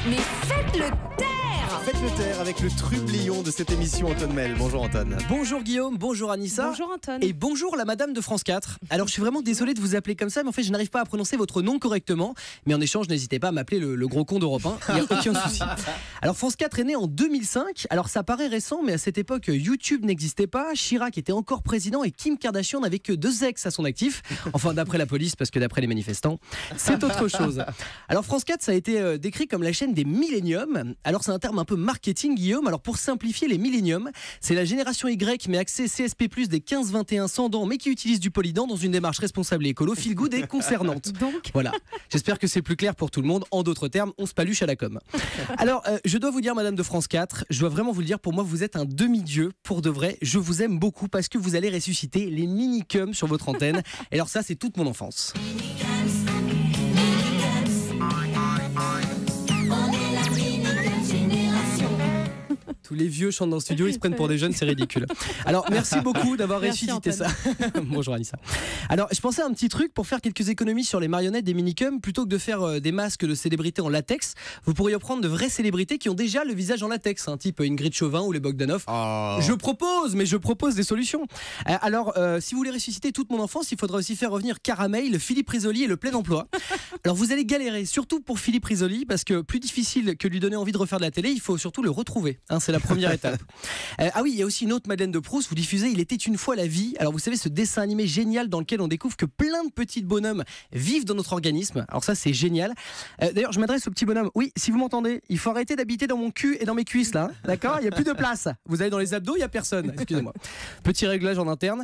Mais faites-le taire! Faites le taire avec le trublion de cette émission, Antoine Mel. Bonjour Antoine. Bonjour Guillaume, bonjour Anissa. Bonjour Antoine. Et bonjour la madame de France 4. Alors je suis vraiment désolé de vous appeler comme ça, mais en fait je n'arrive pas à prononcer votre nom correctement. Mais en échange, n'hésitez pas à m'appeler le gros con d'Europe 1, il n'y a aucun souci. Alors France 4 est né en 2005. Alors ça paraît récent, mais à cette époque YouTube n'existait pas. Chirac était encore président et Kim Kardashian n'avait que 2 ex à son actif. Enfin d'après la police, parce que d'après les manifestants, c'est autre chose. Alors France 4, ça a été décrit comme la chaîne des milléniums. Alors c'est un terme un peu marketing, Guillaume. Alors pour simplifier, les milléniums, c'est la génération Y mais axée CSP+, des 15-21 sans dents mais qui utilise du polydent dans une démarche responsable et écolo, feel good et concernante. Donc Voilà, j'espère que c'est plus clair pour tout le monde. En d'autres termes, on se paluche à la com. Alors je dois vous dire, madame de France 4, je dois vraiment vous le dire, pour moi vous êtes un demi-dieu. Pour de vrai, je vous aime beaucoup parce que vous allez ressusciter les minicums sur votre antenne. Et alors ça, c'est toute mon enfance. Tous les vieux chantent dans le studio, ils se prennent pour des jeunes, c'est ridicule. Alors merci beaucoup d'avoir ressuscité ça. Bonjour Anissa. Alors je pensais à un petit truc pour faire quelques économies sur les marionnettes des minicums. Plutôt que de faire des masques de célébrités en latex, vous pourriez prendre de vraies célébrités qui ont déjà le visage en latex, type Ingrid Chauvin ou les Bogdanov. Oh. Je propose des solutions. Alors si vous voulez ressusciter toute mon enfance, il faudra aussi faire revenir Caramel, Philippe Risoli et le plein emploi. Alors vous allez galérer, surtout pour Philippe Risoli, parce que plus difficile que lui donner envie de refaire de la télé, il faut surtout le retrouver. C'est la première étape. Ah oui, il y a aussi une autre Madeleine de Proust. Vous diffusez Il était une fois la vie. Alors vous savez, ce dessin animé génial dans lequel on découvre que plein de petits bonhommes vivent dans notre organisme. Alors ça, c'est génial. D'ailleurs, je m'adresse au petit bonhomme. Oui, si vous m'entendez, il faut arrêter d'habiter dans mon cul et dans mes cuisses là. D'accord ? Il n'y a plus de place. Vous allez dans les abdos, il n'y a personne. Excusez-moi. Petit réglage en interne.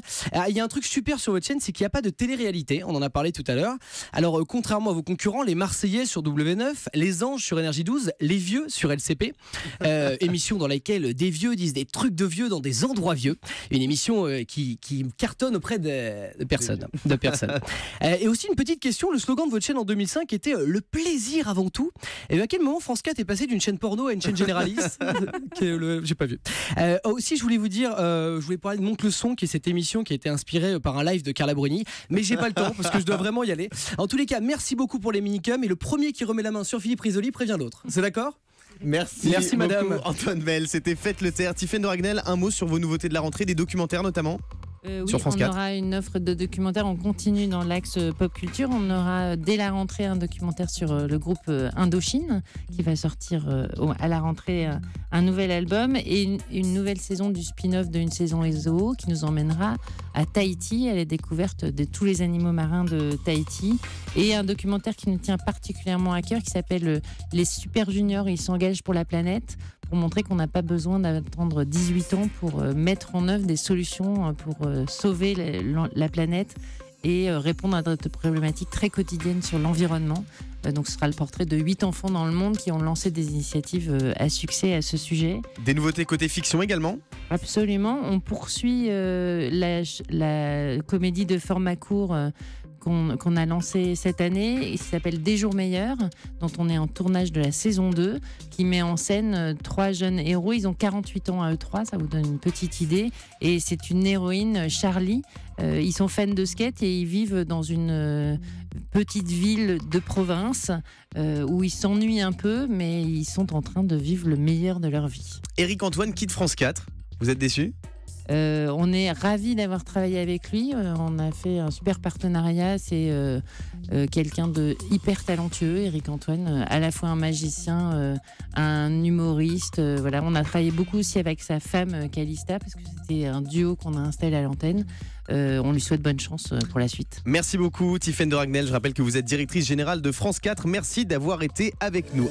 Il y a un truc super sur votre chaîne, c'est qu'il n'y a pas de télé-réalité. On en a parlé tout à l'heure. Alors contrairement à vos concurrents, les Marseillais sur W9, les Anges sur Énergie 12, les Vieux sur LCP, émission dans laquelle des vieux disent des trucs de vieux dans des endroits vieux. Une émission qui cartonne auprès de personnes. Et aussi une petite question, le slogan de votre chaîne en 2005 était le plaisir avant tout. Et à quel moment France 4 est passé d'une chaîne porno à une chaîne généraliste j'ai pas vu. Aussi, je voulais vous dire, je voulais parler de Monte le son, qui est cette émission qui a été inspirée par un live de Carla Bruni, mais j'ai pas le temps parce que je dois vraiment y aller. En tous les cas, merci beaucoup pour les minicums, et le premier qui remet la main sur Philippe Risoli prévient l'autre. C'est d'accord ? Merci madame. beaucoup, Antoine Mel. C'était Faites le taire. Tiffaine de Ragnel, un mot sur vos nouveautés de la rentrée, des documentaires notamment Oui, sur France 4. On aura une offre de documentaires, on continue dans l'axe pop culture. On aura dès la rentrée un documentaire sur le groupe Indochine qui va sortir à la rentrée un nouvel album, et une nouvelle saison du spin-off d'une saison ESO qui nous emmènera à Tahiti, à la découverte de tous les animaux marins de Tahiti, et un documentaire qui nous tient particulièrement à cœur qui s'appelle Les Super Juniors, ils s'engagent pour la planète, pour montrer qu'on n'a pas besoin d'attendre 18 ans pour mettre en œuvre des solutions pour sauver la planète et répondre à d'autres problématiques très quotidiennes sur l'environnement. Donc ce sera le portrait de 8 enfants dans le monde qui ont lancé des initiatives à succès à ce sujet. Des nouveautés côté fiction également ? Absolument, on poursuit la comédie de format court qu'on a lancé cette année, qui s'appelle Des jours meilleurs, dont on est en tournage de la saison 2, qui met en scène 3 jeunes héros. Ils ont 48 ans à eux 3, ça vous donne une petite idée. Et c'est une héroïne, Charlie. Ils sont fans de skate et ils vivent dans une petite ville de province où ils s'ennuient un peu, mais ils sont en train de vivre le meilleur de leur vie. Éric Antoine quitte France 4. Vous êtes déçu ? On est ravis d'avoir travaillé avec lui. On a fait un super partenariat. C'est quelqu'un de hyper talentueux, Éric Antoine, à la fois un magicien, un humoriste. Voilà, on a travaillé beaucoup aussi avec sa femme Calista, parce que c'était un duo qu'on a installé à l'antenne. On lui souhaite bonne chance pour la suite. Merci beaucoup, Tiffaine de Ragnel. Je rappelle que vous êtes directrice générale de France 4. Merci d'avoir été avec nous.